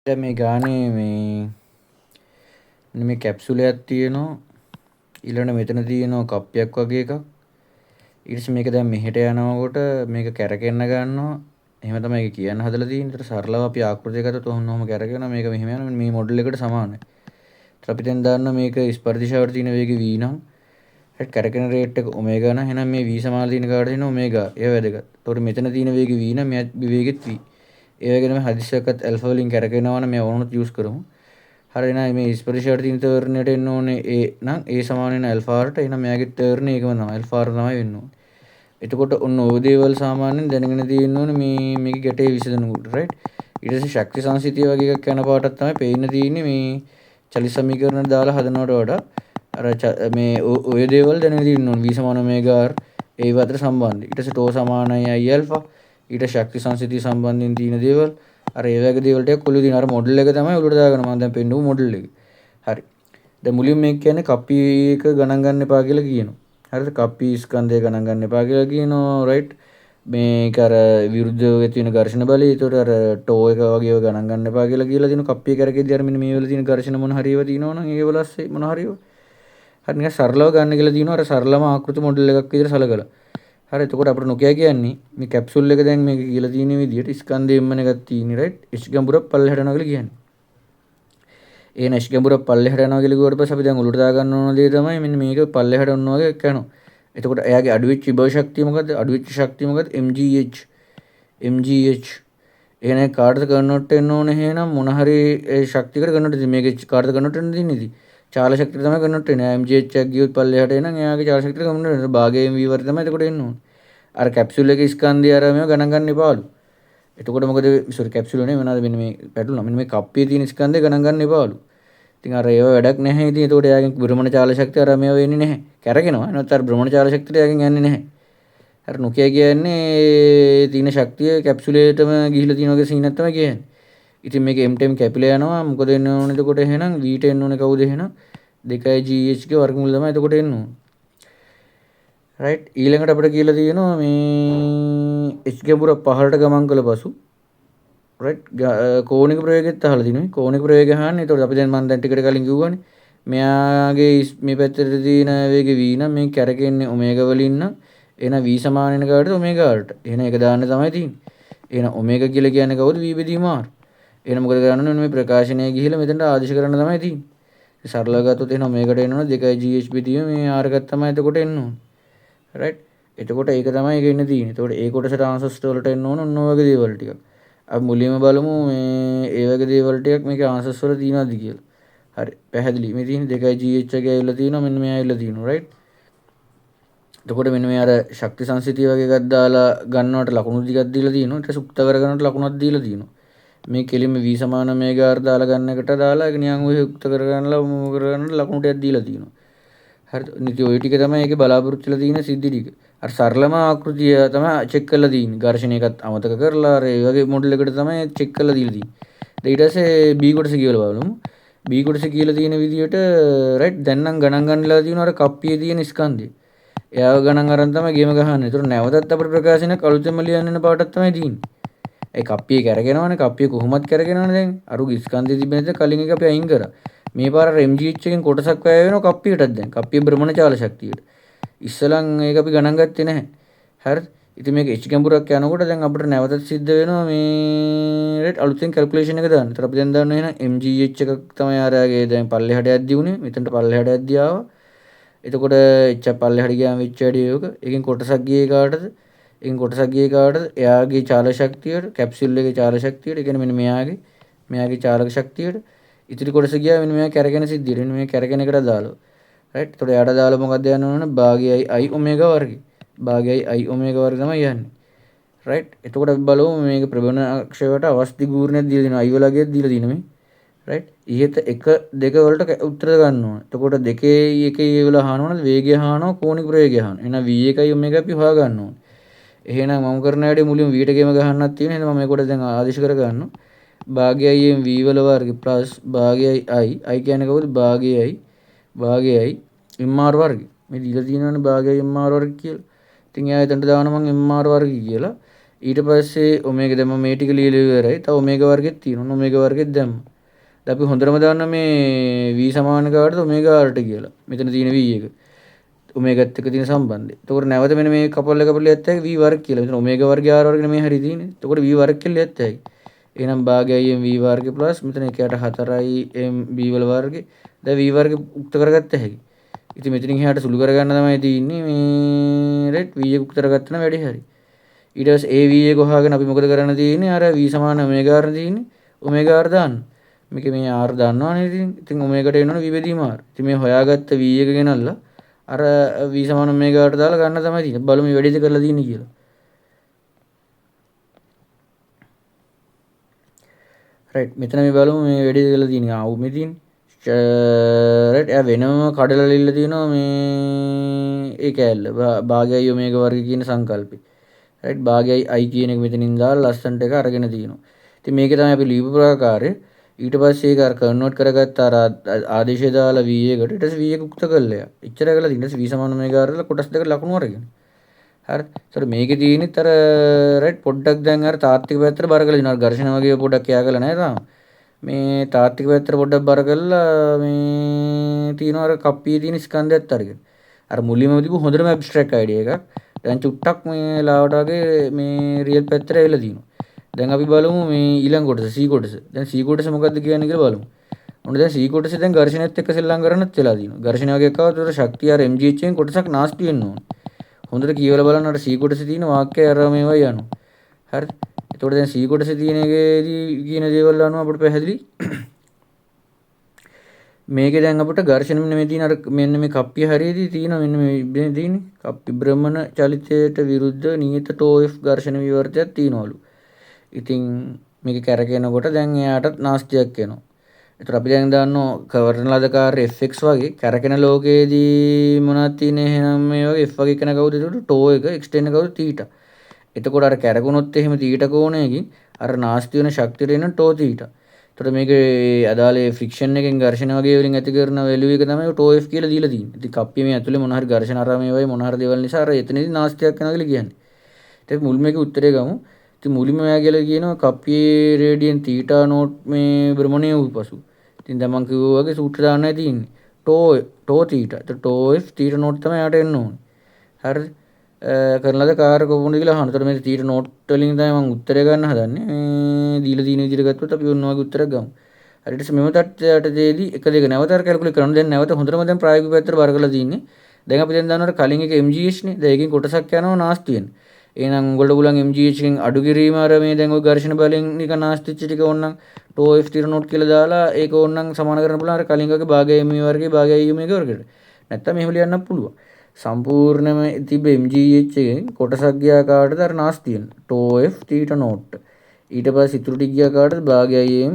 දැන් මේ ගානේ මේ කැප්සූලයක් තියෙනවා. ඊළඟට මෙතන තියෙනවා කප්පයක් වගේ එකක්. ඊට පස්සේ මේක දැන් මෙහෙට යනකොට මේක කැරකෙන්න ගන්නවා. එහෙම තමයි ඒක කියන්න හදලා තියෙන්නේ. ඒතර සරලව අපි ආකෘතිය ගත්තොත් ඔහොම කැරකෙනවා. මේක මෙහෙම යනවා. මේ මොඩල් එකට සමානයි. ඒතර අපි දැන් දන්නවා මේක ස්පර්ශ දිශාවට තියෙන වේගය v නම් කැරකෙන රේට් එක ඔමේගා නම් එහෙනම් මේ v සමාන තියෙන කාට තියෙන ඔමේගා. ඒ වැදගත්. ඒතකොට මෙතන තියෙන වේගය v නම් මෙයාත් වේගෙත් v. ඒ වගේම හදිස්සියක්වත් ඇල්ෆා වලින් කැරකෙනවා නම් මේ ඕනොත් යූස් කරමු. හරි එහෙනම් මේ ස්පර්ශයට තියෙන තර්ණයට එන්න ඕනේ a නම් a සමාන වෙන ඇල්ෆාට. එහෙනම් මෙයාගේ තර්ණය ඒකම තමයි. ඇල්ෆා තමයි වෙන්න ඕනේ. එතකොට ඔන්න ඔය දේවල් සාමාන්‍යයෙන් දැනගෙන තියෙන්න ඕනේ මේකේ ගැටේ විසඳනකොට රයිට්. ඊට පස්සේ ශක්ති සංසිතිය වගේ එකක් යන පාටක් තමයි පේන්න තියෙන්නේ මේ චලි සමීකරණ දාලා හදනවට වඩා අර මේ ඔය දේවල් දැනගෙන තියෙන්න ඕනේ. v සමාන ඔමේගා r ඒ අතර සම්බන්ධය. ඊට පස්සේ ටෝ සමානයි i ඇල්ෆා. ඊට ශක්ති සංසිතිය සම්බන්ධයෙන් තියෙන දේවල් අර ඒ වගේ දේවල් ටිකක් ඔළුවේ තියෙන අර මොඩල් එක තමයි ඔළුවට දාගෙන මම දැන් පෙන්නපු මොඩල් එක. හරි. දැන් මුලින්ම මේක කියන්නේ කප්පි එක ගණන් ගන්න එපා කියලා කියනවා. හරිද? කප්පි ස්කන්ධය ගණන් ගන්න එපා කියලා කියනවා රයිට්. මේක අර විරුද්ධව තියෙන ඝර්ෂණ බලය. ඒතකොට අර ටෝ එක වගේ ඒවා ගණන් ගන්න එපා කියලා තියෙනවා. කප්පිය කරකෙද්දී අර මෙන්න මේ වල තියෙන ඝර්ෂණ මොන හරි ඒවා තියෙනවනම් ඒ වල ඇස්සේ මොන හරි ඒවා. හරි නිකන් සරලව ගන්න කියලා තියෙනවා. අර සරලම ආකෘති මොඩල් එකක් විදිහට සලකලා. හරි එතකොට අපිට නොකිය කියන්නේ මේ කැප්සූල් එක දැන් මේක කියලා තියෙන විදිහට ස්කන්ධයෙන්ම එකක් තියෙන්නේ රයිට්. h ගැඹුරක් පල්ලෙහාට යනවා කියලා කියන්නේ. එහෙනම් h ගැඹුරක් පල්ලෙහාට යනවා කියලා කිව්වට පස්සේ අපි දැන් උඩට දාගන්න ඕන දේ තමයි මෙන්න මේක පල්ලෙහාට ඔන්න වගේ යනවා. එතකොට එයාගේ අඩුවෙච්ච විභව ශක්තිය මොකද්ද? අඩුවෙච්ච ශක්තිය මොකද්ද? mgh. mgh. එහෙනම් කාටද කන්වර්ට් වෙන්න ඕනේ එහෙනම් මොන හරි ශක්තියකට කන්වර්ට් වෙන්නේ. මේක කාටද කන්වර්ට් වෙන්න දෙන්නේ? චාල ශක්තියට තමයි කන්වර්ට් වෙන්නේ. mgh එකක් ගියොත් පල්ලෙහාට එනනම් එයාගේ චාල ශක්තියට කන්වර්ට් වෙනවා. භාගයෙන් v වර්ග තමයි එතකොට එන්න ඕනේ. අර කැප්සූල් එකේ ස්කන්ධය අර මේව ගණන් ගන්න එපාලු. එතකොට මොකද සෝරි කැප්සූල් නේ මොනවාද මෙන්න මේ පැටලුණා. මෙන්න මේ කප්පියේ තියෙන ස්කන්ධය ගණන් ගන්න එපාලු. ඉතින් අර ඒව වැඩක් නැහැ. ඉතින් එතකොට එයාගෙන් භ්‍රමණ චාල ශක්තිය අර මේව වෙන්නේ නැහැ. කැරගෙනවා. නැත්නම් අර භ්‍රමණ චාල ශක්තියට එයාගෙන් යන්නේ නැහැ. අර නොකිය කියන්නේ තියෙන ශක්තිය කැප්සූලේටම ගිහිලා තියෙන වගේ සීනක් තමයි කියන්නේ. ඉතින් මේක m කැපිලා යනවා. මොකද එන්න ඕනේ එතකොට එහෙනම් v ට එන්න ඕනේ කවුද එහෙනම් 2gh ගේ වර්ගමූල තමයි එතකොට එන්න ඕනේ. රයිට් ඊළඟට අපිට කියලා තියෙනවා මේ h ගැඹුර පහළට ගමන් කළ පසු රයිට් කෝණික ප්‍රවේගයත් අහලා තිනුයි කෝණික ප්‍රවේගය අහන්නේ. එතකොට අපි දැන් මම දැන් ටිකට කලින් කිව්වනේ මෙයාගේ මේ පැත්තට තියෙන වේගය v නම් මේ කැරකෙන්නේ ඔමේගා වලින් නම් එහෙනම් v සමාන වෙන කාටද ඔමේගා r ට. එහෙනම් ඒක දාන්න තමයි තියෙන්නේ. එහෙනම් ඔමේගා කියලා කියන්නේ කවුද? v බෙදීම r. එහෙනම් මොකද කරන්න ඕනේ? මේ ප්‍රකාශනය ගිහිල්ලා මෙතනට ආදේශ කරන්න තමයි තියෙන්නේ. සරලව ගත්තොත් එහෙනම් ඔමේගාට එන්න ඕනේ 2gh බෙදීම මේ r එකක් තමයි එතකොට එන්න ඕනේ. රයිට් එතකොට ඒක තමයි ඒක ඉන්න තියෙන්නේ. එතකොට ඒ කොටසට ආන්සර්ස් වලට එන්න ඕන ඔන්න ඔය වගේ දේවල් ටිකක්. අපි මුලින්ම බලමු මේ ඒ වගේ දේවල් ටිකක් මේකේ ආන්සර්ස් වල තියෙනවද කියලා. හරි පැහැදිලි. මේ තියෙන 2gh එකේ ඇවිල්ලා තියෙනවා මෙන්න මේ ඇවිල්ලා තියෙනවා රයිට්. එතකොට මෙන්න මේ අර ශක්ති සංසිතිය වගේ එකක් දාලා ගන්නවට ලකුණු ටිකක් දීලා තියෙනවා. ඊට සුක්ත කරගන්නට ලකුණක් දීලා තියෙනවා. මේ කෙලින්ම v සමාන මේගාර දාලා ගන්න එකට දාලා ඒක නිකන් ඔය යුක්ත කරගන්නලා මොක කරගන්නට ලකුණු ටිකක් දීලා තියෙනවා. හරි ඉතින් ඔය ටික තමයි ඒකේ බලාපොරොත්තු වෙලා තියෙන සිද්ධි ටික. අර සරලම ආකෘතිය තමයි චෙක් කරලා තියෙන්නේ. ඝර්ෂණ එකත් අමතක කරලා අර ඒ වගේ මොඩල් එකකට තමයි චෙක් කරලා දීලා තියෙන්නේ. ඊට පස්සේ B කොටස කියලා බලමු. B කොටස කියලා තියෙන විදිහට රයිට් දැන් නම් ගණන් ගන්නලා තියෙනවා අර කප්පියේ තියෙන ස්කන්ධය. එයාව ගණන් අරන් තමයි ගේම ගහන්නේ. ඒතර නැවතත් අපේ ප්‍රකාශනයක් අලුතෙන්ම ලියන්න වෙන පාටක් තමයි තියෙන්නේ. ඒ කප්පිය කැරගෙනවනේ කප්පිය කොහොමද කැරගෙනවනේ දැන් අරුගේ ස්කන්ධය තිබෙන දේ කලින් එක අපි අයින් කරා. මේ පාර mgh එකෙන් කොටසක් වැය වෙනවා කප්පියටත් දැන්. කප්පිය භ්‍රමණ චාල ශක්තියට. ඉස්සලන් ඒක අපි ගණන් ගත්තේ නැහැ. හරිද? ඉතින් මේක h ගැඹුරක් යනකොට දැන් අපිට නැවතත් සිද්ධ වෙනවා මේ රයිට් අලුතෙන් කැල්කියුලේෂන් එක දාන්න. ඒතර අපි දැන් දන්නවා එහෙනම් mgh එකක් තමයි ආරයාගේ දැන් පල්ලෙහාට යද්දී උනේ. මෙතනට පල්ලෙහාට යද්දී ආවා. එතකොට h පල්ලෙහාට ගියාම වෙච්ච වැඩේ යෝක. එකෙන් කොටසක් ගියේ කාටද? එකෙන් කොටසක් ගියේ කාටද? එයාගේ චාල ශක්තියට, කැප්සියුල් එකේ චාල ශක්තියට, ඒ කියන්නේ මෙන්න මෙයාගේ චාලක ශක්තියට ඉතිරි කොටස ගියා මෙන්න මෙයා කැරගෙන සිද්ධියට. මෙන්න මේ කැරගෙන එකට දාලා. රයිට්. එතකොට එයාට දාලා මොකක්ද යන්න ඕන? භාගයයි i ඔමේගා වර්ගය. භාගයයි i ඔමේගා වර්ගය තමයි යන්නේ. රයිට්. එතකොට අපි බලමු මේක ප්‍රබල අක්ෂයට අවස්ථි ගූර්ණයක් දීලා දෙනවා. i වලගේ දීලා දින මේ. රයිට්. ඉහත 1 2 වලට උත්තර ගන්න ඕන. එතකොට 2 1 වල අහනවනේ වේගය අහනවා කෝණික ප්‍රවේගය අහනවා. එහෙනම් v1යි ඔමේගා අපි හොයා ගන්න ඕනේ. එහෙනම් මම කරන වැඩේ මුලින්ම v ට ගෙම ගහන්නත් තියෙනවා. එහෙනම් මම මේකට දැන් ආදේශ කර ගන්නවා. භාගයයි v වල වර්ග ප්ලස් භාගයයි i කියන්නේ කවුද? භාගයයි mr වර්ගය. මේ දීලා තියෙනවනේ භාගයයි mr වර්ග කියලා. ඉතින් එයා එතනට දානවා මම mr වර්ගය කියලා. ඊට පස්සේ ඔමේගා දැම්ම මේ ටික ලියලා ඉවරයි. තව ඔමේගා වර්ගෙත් තියෙනවා. ඔමේගා වර්ගෙත් දැම්ම. දැන් අපි හොඳටම දන්න මේ v සමාන කාටද ඔමේගා r කියලා. මෙතන තියෙන v එක. ඔමේගාත් එක්ක තියෙන සම්බන්ධය. එතකොට නැවත මෙන්න මේ කපල් එක අපිට ලියත් හැකි v වර්ග කියලා. මෙතන ඔමේගා වර්ගය r වර්ගනේ මේ හරිය තියෙන්නේ. එතකොට v වර්ග කියලා ලියත් හැකි. එහෙනම් භාගයයි m v වර්ග ප්ලස් මෙතන 1ට 4යි m b වල වර්ගය. දැන් v වර්ග උක්ත කරගත්ත හැකි. ඉතින් මෙතනින් එහාට සුළු කරගන්න තමයි තියෙන්නේ මේ රයිට් v එක උක්ත කරගත්තා නම් වැඩි හරි. ඊට පස්සේ a v එක හොයාගෙන අපි මොකද කරන්න තියෙන්නේ අර v සමාන ඔමේගා r තියෙන්නේ ඔමේගා r දාන්න. මේක මේ r දන්නවනේ ඉතින් ඔමේගාට එනවනේ v බෙදීම r. ඉතින් මේ හොයාගත්ත v එක ගෙනල්ලා අර v සමාන ඔමේගා r දාලා ගන්න තමයි තියෙන්නේ. බලමු මේ වැඩිද කරලා තියෙන්නේ කියලා. රයිට් මෙතන මේ බලමු මේ වැඩිද කරලා තියෙන්නේ. ආ මේ තියෙන්නේ. රයිට් එයා වෙනම කඩලා ලියලා තියෙනවා මේ ඒ කෑල්ල. භාගයයි ඔමේගා වර්ග කියන සංකල්පේ. රයිට් භාගයයි i කියන එක මෙතනින් දාලා ලස්සනට එක අරගෙන තියෙනවා. ඉතින් මේකේ තමයි අපි ලියපු ප්‍රකාරය. ඊට පස්සේ ඒක අර කන්වර්ට් කරගත්ත අර ආදේශය දාලා v එකට ඊට පස්සේ v එක උක්ත කළා. එච්චර කරලා ඊට පස්සේ v සමාන ඔමේගා r වල කොටස් දෙක ලකුණු අරගෙන. හරි. ඒතර මේකේ තියෙනෙත් අර රයිට් පොඩ්ඩක් දැන් අර තාත්වික පැත්තට බර කරලා දිනවා. ඝර්ෂණ වගේ පොඩ්ඩක් ක්‍යා කරලා නැහැ තාම. මේ තාත්වික පැත්තට පොඩ්ඩක් බර කරලා මේ තියෙනවා අර කප්පියේ තියෙන ස්කන්ධයත් අරගෙන. අර මුලින්ම තිබු හොඳටම ඇබ්ස්ට්‍රැක්ට් අයිඩියා එකක්. දැන් චුට්ටක් මේ ලාවට වගේ මේ රියල් පැත්තට ඇවිල්ලා තියෙනවා. දැන් අපි බලමු මේ ඊළඟ කොටස C කොටස. දැන් C කොටස මොකක්ද කියන්නේ කියලා බලමු. ඔන්න දැන් C කොටසේ දැන් ඝර්ෂණයත් එක්ක සෙල්ලම් කරන්නත් වෙලා තියෙනවා. ඝර්ෂණ වගේ එකවත් උතර ශක්තිය අර mgh එකෙන් කොටසක් නාස්ති වෙන්න ඕනේ. හොඳට කියවලා බලන්න අර C කොටසේ තියෙන වාක්‍යය අර මේවා යනවා. හරි. එතකොට දැන් C කොටසේ තියෙන එකේදී කියන දේවල් අනුව අපිට පැහැදිලි. මේකේ දැන් අපිට ඝර්ෂණ මෙන්න මේ තියෙන අර මෙන්න මේ කප්පිය හරියදී තියෙන මෙන්න මේ තියෙන්නේ කප්පි භ්‍රමණ චලිතයට විරුද්ධ නියත ටෝ F ඝර්ෂණ විවර්තයක් තියෙනවලු. ඉතින් මේක කැරකෙනකොට දැන් එයාටත් නාස්තියක් එනවා. ඒතර අපි දැන් දන්නවා කවරන ලද කාර්ය fx වගේ කැරකෙන ලෝකයේදී මොනවද තියෙන්නේ එහෙනම් මේ වගේ f වගේ කෙන කවුද ඒකට ටෝ එක එක්ස්ටෙන්ඩ් කවුද තීටා. එතකොට අර කැරකුණොත් එහෙම තීටා කෝණයකින් අර නාස්ති වෙන ශක්තියට එන ටෝ තීටා. එතකොට මේකේ අදාළ ෆ්‍රික්ෂන් එකෙන් ඝර්ෂණ වගේ වලින් ඇති කරන වැලියු එක තමයි ටෝ f කියලා දීලා තියෙන්නේ. ඉතින් කප්පිය මේ ඇතුලේ මොන හරි ඝර්ෂණ අර මේ වගේ මොන හරි දේවල් නිසා අර එතනදී නාස්තියක් වෙනවා කියලා කියන්නේ. ඉතින් මුල් මේකේ උත්තරේ ගමු. ඉතින් මුලින්ම එයා කියලා කියනවා කප්පියේ රේඩියන් තීටා නෝට් මේ භ්‍රමණය වූ පසු. ඉතින් දැන් මම කිව්වා වගේ සූත්‍ර දාන්නයි තියෙන්නේ. ටෝ තීටා. ඒත් ටෝ f තීටා නෝට් තමයි යාට එන්න ඕනේ. හරිද? කරන ලද කාර්ය කොහොමද කියලා අහනවා. ඒතර මේ තීටා නෝට් වලින් තමයි මම උත්තරය ගන්න හදන්නේ. මේ දීලා තියෙන විදිහට ගත්තොත් අපි ඔන්න ඔයගේ උත්තරයක් ගමු. හරියට මෙම තත්ත්වයටදී එක දෙක නැවත අර කැල්කියුලේට් කරනවා. දැන් නැවත හොඳටම දැන් ප්‍රායෝගික පැත්තට බර කරලා තියෙන්නේ. දැන් අපි දැන් දන්නවට කලින් එක mgh නේ. දැන් එකකින් කොටසක් යනවා නාස්ති වෙන. එහෙනම් උගලට පුළුවන් mgh එකෙන් අඩු කිරීම අර මේ දැන් ওই ඝර්ෂණ බලෙන් නිකන් නාස්තිච්ච ටික ඕනනම් ටෝ f තීර නෝට් කියලා දාලා ඒක ඕනනම් සමාන කරන්න පුළුවන් අර කලින් වගේ භාගය m වර්ගයේ භාගය m වර්ගයට. නැත්තම් මෙහෙම ලියන්නත් පුළුවන්. සම්පූර්ණම තිබ්බ mgh එකෙන් කොටසක් ගියා කාටද අර නාස්ති වෙන. ටෝ f තීට නෝට්. ඊට පස්සේ ඉතුරු ටික ගියා කාටද භාගයයි m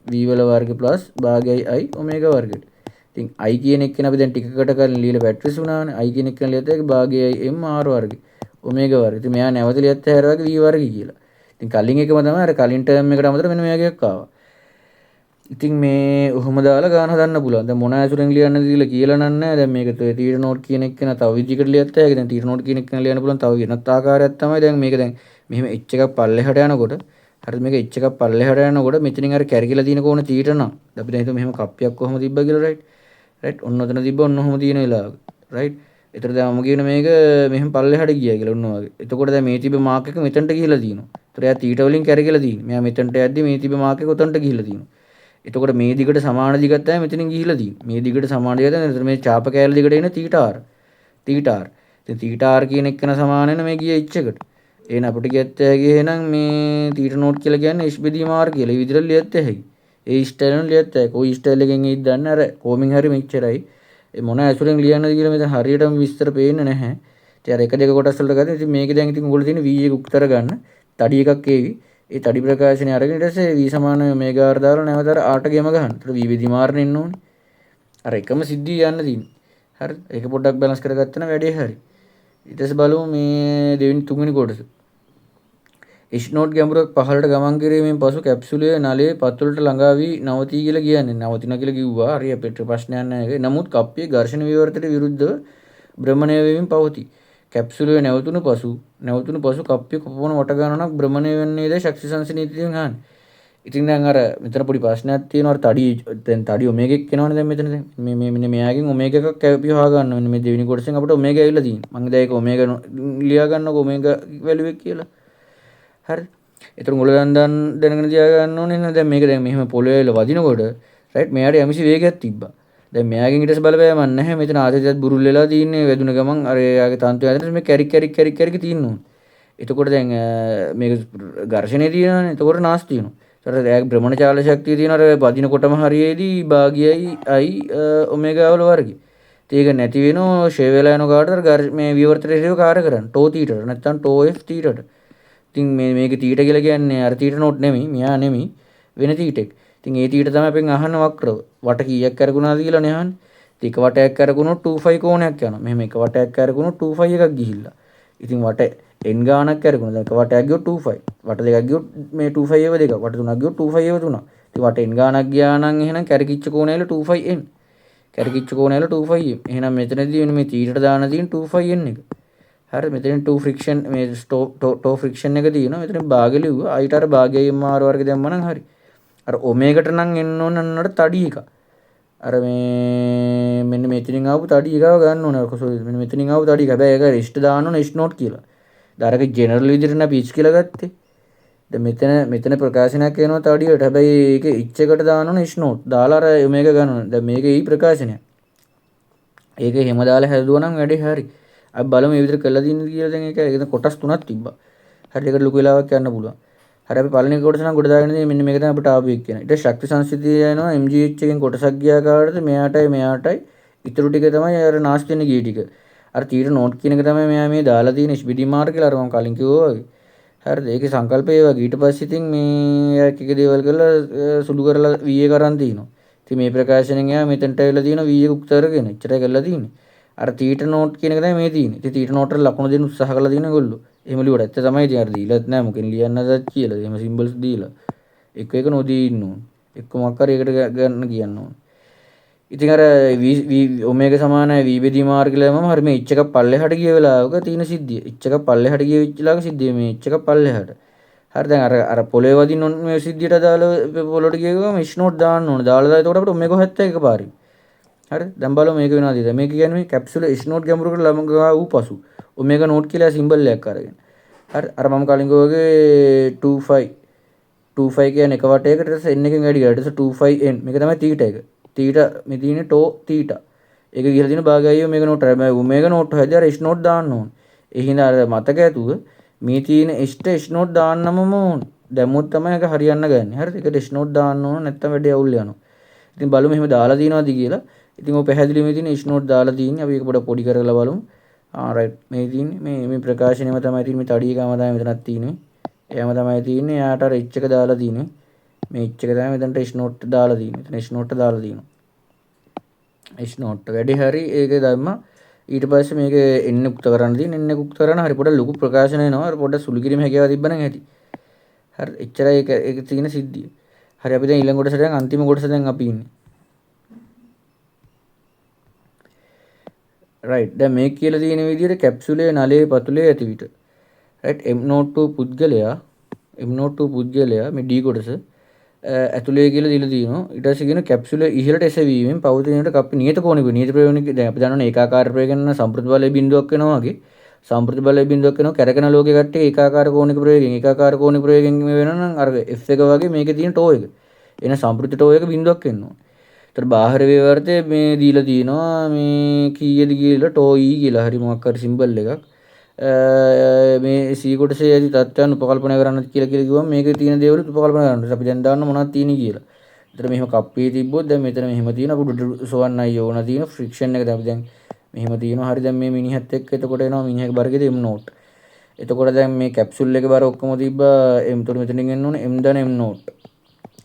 v වල වර්ග ප්ලස් භාගයයි i ඔමේගා වර්ගයට. ඉතින් i කියන එක නේ අපි දැන් ටිකකට කලින් ලියලා පැට්‍රිස් උනානේ. i කියන එක ලියද්දී ඒක භාගයයි m r වර්ගය. ඔමේගා වර්ගය. ඉතින් මෙයා නැවත ලියත් හැර වගේ v වර්ගය කියලා. ඉතින් කලින් එකම තමයි අර කලින් ටර්ම් එකට අමතරව මෙන්න මෙයාගේක් ආවා. ඉතින් මේ ඔහොම දාලා ගාන හදන්න පුළුවන්. දැන් මොන ඇසුරෙන් ලියන්නද කියලා නෑ. දැන් මේක තීර නෝට් කියන එක න තව විදිහකට ලියත් හැකියි. දැන් තීර නෝට් කියන එක ලියන්න පුළුවන් තව වෙනත් ආකාරයක් තමයි. දැන් මේක දැන් මෙහෙම h එකක් පල්ලෙහාට යනකොට හරිද මේක h එකක් පල්ලෙහාට යනකොට මෙතනින් අර කැරකිලා තියෙන කෝණ තීට නම් අපි දැන් හිතමු මෙහෙම කප්පියක් කොහොම තිබ්බා කියලා රයිට් ඔන්න ඔතන තිබ්බ ඔන්න ඔහොම තියෙන වෙලාවක රයිට් එතකොට දැන් මම කියන මේක මෙහෙම පල්ලෙහාට ගියා කියලා ඔන්න වගේ. එතකොට දැන් මේ තිබ්බ මාක් එක මෙතනට ගිහිලා තියෙනවා. ඒතර එයා තීට වලින් කැරකිලා තියෙන්නේ. මෙයා මෙතනට යද්දි මේ තිබ්බ මාක් එක උතනට ගිහිලා තියෙනවා. එතකොට මේ දිගට සමාන දිගක් තමයි මෙතනින් ගිහිලා තියෙන්නේ. මේ දිගට සමාන දිගක් තමයි. එතකොට මේ චාප කෑල්ල දිගට එන තීටා r. Theta r. ඉතින් තීටා r කියන එක සමාන වෙන මේ ගිය h එකට. එහෙනම් අපිට කියත් හැකි එහෙනම් මේ තීටා නෝට් කියලා කියන්නේ h බෙදීම r කියලා. ඒ විදිහට ලියත් හැකි. ඒ ස්ටයිල් වලින් ලියත් හැකි. කොයි ස්ටයිල් එකෙන් ඉද දන්නේ අර කොමින් හරි මෙච්චරයි. ඒ මොන ඇසුරෙන් ලියන්නද කියලා මෙතන හරියටම විස්තර පේන්නේ නැහැ. ඉතින් අර එක දෙක කොටස් වලට ගත්තා. ඉතින් මේකේ දැන් ඉතින් උගල තියෙන v එක උත්තර ගන්න. තඩි එකක් ඒවි. ඒ තඩි ප්‍රකාශනය අරගෙන ඊට පස්සේ v සමාන ඔමේගා r දාලා නැවත අර r ට ගෙම ගන්න. ඒතර v බෙදීම r නේ ඉන්න ඕනේ. අර එකම සිද්ධිය යන්න තියෙන්නේ. හරි. ඒක පොඩ්ඩක් බැලන්ස් කරගත්තා නම් වැඩේ හරි. ඊට පස්සේ බලමු මේ දෙවෙනි තුන්වෙනි කොටස. h නෝට් ගැඹුරක් පහළට ගමන් කිරීමෙන් පසු කැප්සූලයේ නලයේ පතුලට ළඟා වී නවතී කියලා කියන්නේ. නවතිනවා කියලා කිව්වා. හරි අපිට ප්‍රශ්නයක් නැහැ. නමුත් කප්පියේ ඝර්ෂණ විවර්තයට විරුද්ධව භ්‍රමණය වෙමින් පවතී. කැප්සූලයේ නැවතුණු පසු නැවතුණු පසු කප්පිය කොපමණ වට ගණනක් භ්‍රමණය වෙන්නේද ශක්ති සංසිනීතියෙන් අහන්නේ. ඉතින් දැන් අර මෙතන පොඩි ප්‍රශ්නයක් තියෙනවා. අර තඩි ඔමේගා එක එනවනේ දැන් මෙතන. මේ මෙන්න මෙයාගෙන් ඔමේගා එකක් කැපි හොයා ගන්න. මෙන්න මේ දෙවෙනි කොටසෙන් අපිට ඔමේගා ඇවිල්ලා තියෙනවා. මම දැන් ඒක ඔමේගා ලියා ගන්නකො ඔමේගා වැලියු එක කියලා. හරි. ඒතර මුලයන් දැනගෙන තියා ගන්න ඕනේ නේද? දැන් මේක දැන් මෙහෙම පොළවේ වදිනකොට රයිට් මෙයාට යම්සි වේගයක් තිබ්බා. දැන් මෙයාගෙන් ඊට පස්සේ බලපෑමක් නැහැ. මෙතන ආතතියත් බුරුල් වෙලා තියෙන්නේ. වැදුන ගමන් අර එයාගේ තන්තු ඇතුලේ මේ කැරික් තියෙනවා. එතකොට දැන් මේක ඝර්ෂණය තියෙනවානේ. එතකොට නාස් තියෙනවා. ඒතර එයාගේ භ්‍රමණ චාල ශක්තිය තියෙන අර වදිනකොටම හරියේදී භාගයයි i ඔමේගා වල වර්ගය. ඒක නැති වෙනෝ ෂේ වෙලා යන කාටද මේ විවර්තනයේ හේව කාර්ය කරන්නේ. ටෝ තීටට නැත්නම් ටෝ f තීටට. ඉතින් මේක තීට කියලා කියන්නේ අර තීට නෝට් නෙමෙයි. මෙයා නෙමෙයි. වෙන තීටෙක්. ඉතින් ඒ තීට තමයි අපෙන් අහන්න වක්‍රව. වට කීයක් කරගුණාද කියලානේ අහන්නේ. ඉතින් එක වටයක් කරගුණොත් 25 කෝණයක් යනවා. මෙහෙම එක වටයක් කරගුණොත් 25 එකක් ගිහිල්ලා. ඉතින් වට n ගානක් කරගුණා. දැන් එක වටයක් ගියොත් 25. වට දෙකක් ගියොත් මේ 25 ඒව දෙක. වට තුනක් ගියොත් 25 ඒව තුනක්. ඉතින් වට n ගානක් ගියා නම් එහෙනම් කැරකිච්ච කෝණයල 25n. කැරකිච්ච කෝණයල 25m. එහෙනම් මෙතනදී මේ තීටට දාන තියෙන 25n එක. හරි මෙතන 2 ෆ්‍රික්ෂන් මේ ටෝ ෆ්‍රික්ෂන් එක තියෙනවා. මෙතන භාගය ලිව්වා. ඊට අර භාගයයි මාර වර්ගය දැම්ම නම් හරි. අර ඔමේගාට නම් එන්න ඕන නන්නට තඩි එක. අර මේ මෙන්න මෙතනින් ආපු තඩි එකව ගන්න ඕන. කොසොල් මෙන්න මෙතනින් ආපු තඩි එක. හැබැයි ඒක රිස්ට් දාන්න ඕන S නෝට් කියලා. දාරක ජෙනරල් විදිහට නා පිච් කියලා ගත්තේ. දැන් මෙතන ප්‍රකාශනයක් එනවා තඩියට. හැබැයි ඒක ඉච් එකට දාන්න ඕන S නෝට්. දාලා අර ඔමේගා ගන්න ඕන. දැන් මේක ඊ ප්‍රකාශනයක්. ඒක හැම දාලා හැදුවා නම් වැඩේ හරි. අපි බලමු මේ විදිහට කරලා දින්න කියලා. දැන් ඒක කොටස් තුනක් තිබ්බා. හරි ඒකට ලොකු වෙලාවක් යන්න පුළුවන්. හරි අපි පළවෙනි කොටස නම් ගොඩ දාගෙන ඉන්නේ මෙන්න මේක තමයි අපිට ආපු එක කියන. ඊට ශක්ති සංසිද්ධිය යනවා MGH එකෙන් කොටසක් ගියා කාටද මෙයාටයි ඉතුරු ටික තමයි අර නාස්ති වෙන ගිය ටික. අර තීර නෝට් කියන එක තමයි මෙයා මේ දාලා තියෙන ස්පීඩි මාර්ග කියලා අර මම කලින් කිව්වා වගේ. හරිද? ඒකේ සංකල්පය ඒ වගේ. ඊට පස්සේ ඉතින් මේ එක දේවල් කරලා සුළු කරලා V එක කරන් තිනවා. ඉතින් මේ ප්‍රකාශනෙන් එයා මෙතනට ඇවිල්ලා තියෙනවා V එක උක්ත කරගෙන. එච්චරයි කරලා තියෙන්නේ. අර තීට නෝට් කියන එක තමයි මේ තියෙන්නේ. ඉතින් තීට නෝට් වල ලකුණු දෙන්න උත්සාහ කරලා තියෙන ඒගොල්ලෝ. එහෙම ලියුවට ඇත්ත තමයි ඉතින් අර දීලත් නැහැ මොකෙන් ලියන්න හදත් කියලා. එහෙම සිම්බල්ස් දීලා. එක නොදී ඉන්න ඕන. එක්ක මොකක් හරි එකට ගන්න කියන්න ඕන. ඉතින් අර ඔමේගා සමානයි v බෙදී මාර්ගලයම හරි මේ h එකක් පල්ලෙහාට ගිය වෙලාවක තියෙන සිද්ධිය. h එකක් පල්ලෙහාට ගිය වෙලාවක සිද්ධිය මේ h එකක් පල්ලෙහාට. හරි දැන් අර පොළවේ වදින්න ඕන මේ සිද්ධියට අදාළ පොළොට ගිය ගමන් s නෝට් දාන්න ඕන. දාලා එතකොට අපිට ඔමේගා 71 පාරින්. හරි දැන් බලමු මේක වෙනවද? මේක කියන්නේ මේ කැප්සුල S නෝට් ගැඹුරකට ළමගා වූ පසු ඔමේගා නෝට් කියලා සිම්බල් එකක් අරගෙන. හරි අර මම කලින් ගෝගේ 25 කියන්නේ එක වටයකට ඊට පස්සේ n එකෙන් වැඩි කරලා ඊට පස්සේ 25n මේක තමයි තීටා එක. තීටා මේ තියෙන්නේ ටෝ තීටා. ඒක ගිහලා තියෙන භාගයයි ඔමේගා නෝට්. හැබැයි ඔමේගා නෝට් හැදී අර S නෝට් දාන්න ඕන. ඒ හින්දා අර මතක ඇතුව මේ තියෙන S නෝට් දාන්නමම ඕන. දැම්මොත් තමයි ඒක හරියන්න ගන්නේ. හරිද? ඒකට S නෝට් දාන්න ඕන නැත්නම් වැඩි අවුල් යනවා. ඉතින් බලමු එහෙම දාලා තියෙනවද කියලා. ඉතින් ඔය පැහැදිලිවම තියෙන S නෝට් දාලා තියෙන්නේ. අපි ඒක පොඩි කරලා බලමු. රයිට් මේ තියෙන්නේ මේ ප්‍රකාශනයම තමයි තියෙන්නේ. මේ තඩි එකම තමයි මෙතනක් තියෙන්නේ. එයාම තමයි තියෙන්නේ. එයාට අර H එක දාලා තියෙන්නේ. මේ H එක තමයි මෙතනට S නෝට් දාලා තියෙන්නේ. එතන S නෝට් දාලා තියෙනවා. S නෝට් වැඩි හරි ඒක දැම්මා. ඊට පස්සේ මේක n උක්ත කරන්න තියෙන n උක්ත කරන හරි පොඩ ලොකු ප්‍රකාශන එනවා. හරි පොඩ සුළු කිරීම හැකියාව තිබ්බනම් ඇති. හරි එච්චරයි ඒක තියෙන සිද්ධිය. හරි අපි දැන් ඊළඟ කොටසට දැන් අන්තිම කොටස දැන් අපි ඉන්නේ. රයිට් දැන් මේක කියලා තියෙන විදිහට කැප්සුලේ නලයේ පතුලේ ඇති විට රයිට් M02 පුද්ගලයා මේ D කොටස ඇතුලේ කියලා දීලා තියෙනවා. ඊට පස්සේ කියන කැප්සුලේ ඉහළට එසවීමෙන් පවතිනට කප්පි නියත කෝණික නියත ප්‍රයෝගික දැන් අපි දන්නවනේ ඒකාකාර ප්‍රයෝගයෙන් සම්ප්‍රති බලයේ බිඳුවක් වෙනවා වගේ සම්ප්‍රති බලයේ බිඳුවක් වෙනවා කැරකෙන ලෝකේ කට්ටිය ඒකාකාර කෝණික ප්‍රයෝගයෙන් මේ වෙනවා නම් අර F එක වගේ මේකේ තියෙන ටෝ එක එන සම්ප්‍රති ටෝ එක බිඳුවක් වෙනවා. ඒතර බාහිර ව්‍යවර්තය මේ දීලා තියෙනවා මේ කීයද කියලා ටෝ E කියලා හරි මොකක් හරි සිම්බල් එකක්. මේ C කොටසේ ඇති තත්ත්වයන් උපකල්පනය කරන්න කියලා කිව්වම මේකේ තියෙන දේවල් උපකල්පනය කරන්න. අපි දැන් දාන්න මොනවද තියෙන්නේ කියලා. ඒතර මෙහෙම කප්පියේ තිබ්බොත් දැන් මෙතන මෙහෙම තියෙන අපුඩ සොවන්නයි ඕන තියෙන ෆ්‍රික්ෂන් එක අපි දැන් මෙහෙම තියෙනවා. හරි දැන් මේ මිනිහත් එක්ක එතකොට එනවා මිනිහගේ බර්ගයේ M නෝට්. එතකොට දැන් මේ කැප්සූල් එකේ බර ඔක්කොම තිබ්බා M තුන මෙතනින් එන්න ඕනේ M දන M නෝට්.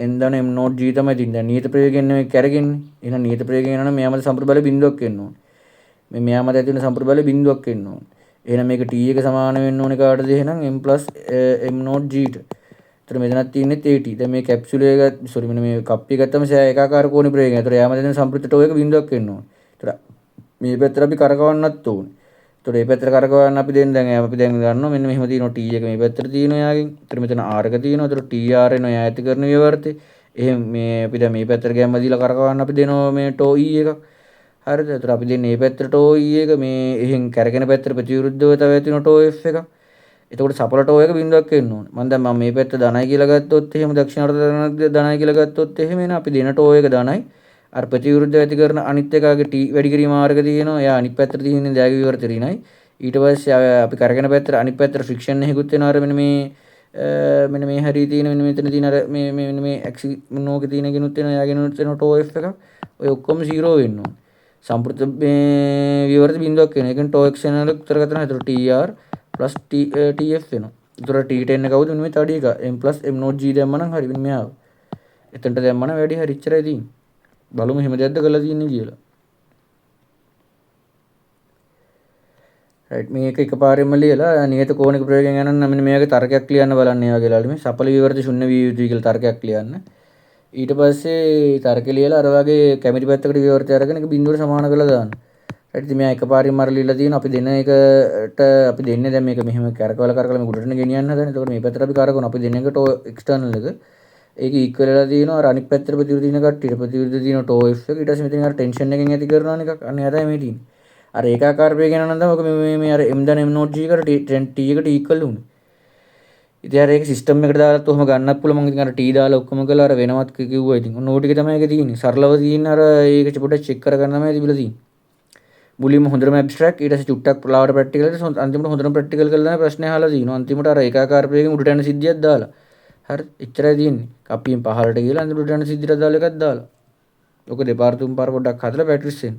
M දන M නෝට් G තමයි තියෙන්නේ. දැන් නියත ප්‍රයෝගයෙන් නෙමෙයි කරගෙන්නේ. එහෙනම් නියත ප්‍රයෝගයෙන් යනවා නම් මෙයා මත සම්ප්‍රදාය බල බිඳුවක් එන්න ඕනේ. මේ මෙයා මත ඇති වෙන සම්ප්‍රදාය බල බිඳුවක් එන්න ඕනේ. එහෙනම් මේක T එක සමාන වෙන්න ඕනේ කාටද එහෙනම් M + M නෝට් G ට. ඒතර මෙතනක් තියෙන්නේ AT. දැන් මේ කැප්සූල් එක මෙන්න මේ කප්පිය ගත්තම ඒකාකාර කෝණී ප්‍රයෝගය. ඒතර එයා මත දෙන සම්ප්‍රදාය ටෝ එක බිඳුවක් එන්න ඕනේ. ඒතර මේ පැත්තට අපි කරකවන්නත් ඕනේ. එතකොට මේ පැත්තට කරකවන්න අපි දැන් ගන්නවා මෙන්න මෙහෙම තියෙනවා T එක මේ පැත්තට තියෙනවා යාගෙන්. ඊට මෙතන R එක තියෙනවා. එතකොට TR එනවා යා ඇති කරන විවර්තේ. එහෙනම් මේ අපි දැන් මේ පැත්තට ගැම්ම දීලා කරකවන්න අපි දෙනවා මේ ටෝ E එකක්. හරිද? එතකොට අපි දෙන්නේ මේ පැත්තට ටෝ E එක මේ එහෙන් කැරගෙන පැත්තට ප්‍රතිවිරුද්ධව තව ඇති වෙන ටෝ F එකක්. එතකොට සපල ටෝ එක බිඳුවක් එන්න ඕනේ. මම දැන් මේ පැත්ත ධනයි කියලා ගත්තොත් එහෙම දක්ෂිණාර්ධ ධනයි කියලා ගත්තොත් එහෙම එන අපි දෙන ටෝ එක ධනයි. අර ප්‍රතිවිරුද්ධ ඇති කරන අනිත් එකගේ T වැඩි කිරීම මාර්ග තියෙනවා. එයා අනිත් පැත්තට තියෙන දෑග විවර්ත ඍණයි. ඊට පස්සේ අපි කරගෙන පැත්තට අනිත් පැත්තට ෆ්‍රික්ෂන් එකකුත් වෙනවා. අර මෙන්න මේ හරිය තියෙන මෙන්න මෙතන තියෙන අර මේ ඇක්සි මොනෝකේ තියෙන කෙනුත් වෙනවා. එයාගෙනුත් වෙනවා ටෝ F එකක්. ඔය ඔක්කොම 0 වෙන්න ඕනේ. සම්ප්‍රත මේ විවර්ත බිඳුවක් වෙනවා. ඒකෙන් ටෝ x වෙනවල උත්තර ගත්තා නම් ඒතර TR plus TF වෙනවා. ඒතර T10 කවුද මෙන්න මේ තඩි එක m plus m not g දැම්ම නම් හරි මෙන්න මෙයාව. එතනට දැම්ම නම් වැඩි හරි ඉච්චරයි තියෙන්නේ. බලමු එහෙම දෙයක්ද කරලා තියෙන්නේ කියලා. රයිට් මේක එකපාරෙන්ම ලියලා නියත කෝණික ප්‍රයෝගයෙන් යනනම් මෙන්න මේකේ තර්කයක් ලියන්න බලන්න ඒ වගේ ලාලි මේ සපල විවර්ත ශුන්‍ය විය යුතුයි කියලා තර්කයක් ලියන්න. ඊට පස්සේ තර්කය ලියලා අර වගේ කැමැති පැත්තකට විවර්තය අරගෙන ඒක බිඳුවට සමාන කරලා දාන්න. රයිට් ඉතින් මෙයා එකපාරින්ම අර ලියලා තියෙනවා අපි දෙන එකට අපි දෙන්නේ දැන් මේක මෙහෙම කරකවලා මේ උඩටම ගෙනියන්න හදන. එතකොට මේ පැත්තට අපි කරකවන අපි දෙන එකට එක්ස්ටර්නල් එක ඒක ඉක්වල් වෙලා තියෙනවා අර අනිත් පැත්තට ප්‍රතිවිරුද්ධ තියෙන කට්ටියට ප්‍රතිවිරුද්ධ තියෙන ටෝ F එක ඊට පස්සේ මෙතන අර ටෙන්ෂන් එකෙන් ඇති කරනවා එකක් අන්න එයා තමයි මේ තියෙන්නේ. අර ඒකාකාර වේග යන නම් තමයි මේ අර m දන m not g එකට t එකට ඉක්වල් උනේ. ඉතින් අර ඒක සිස්ටම් එකට දාලත් ඔහම ගන්නත් පුළුවන්. මම ඉතින් අර t දාලා ඔක්කොම කළා අර වෙනවත් කිව්වා. ඉතින් ඔන්න ඕක ටික තමයි ඒක තියෙන්නේ. සරලව තියෙන අර ඒක පොඩ්ඩක් චෙක් කරගන්න තමයි තිබිලා තියෙන්නේ. මුලින්ම හොඳටම ඇබ්ස්ට්‍රැක්ට් ඊට පස්සේ චුට්ටක් ප්‍රලාවට ප්‍රැක්ටිකල් ඊට අන්තිමට හොඳටම ප්‍රැක්ටිකල් කරලා තමයි ප්‍රශ්නේ අහලා තියෙනවා. අන්තිමට අර ඒකාකාර වේගෙන් උඩට යන සිද්ධියක් දාලා. හරි එච්චරයි තියෙන්නේ. කප්පියෙන් පහළට ගිහලා අන්තිමට යන සිද්ධියට දාලා එකක් දාලා. ඔක දෙපාර තුන් පාර පොඩ්ඩක් හදලා පැට්‍රිස් වෙන්න.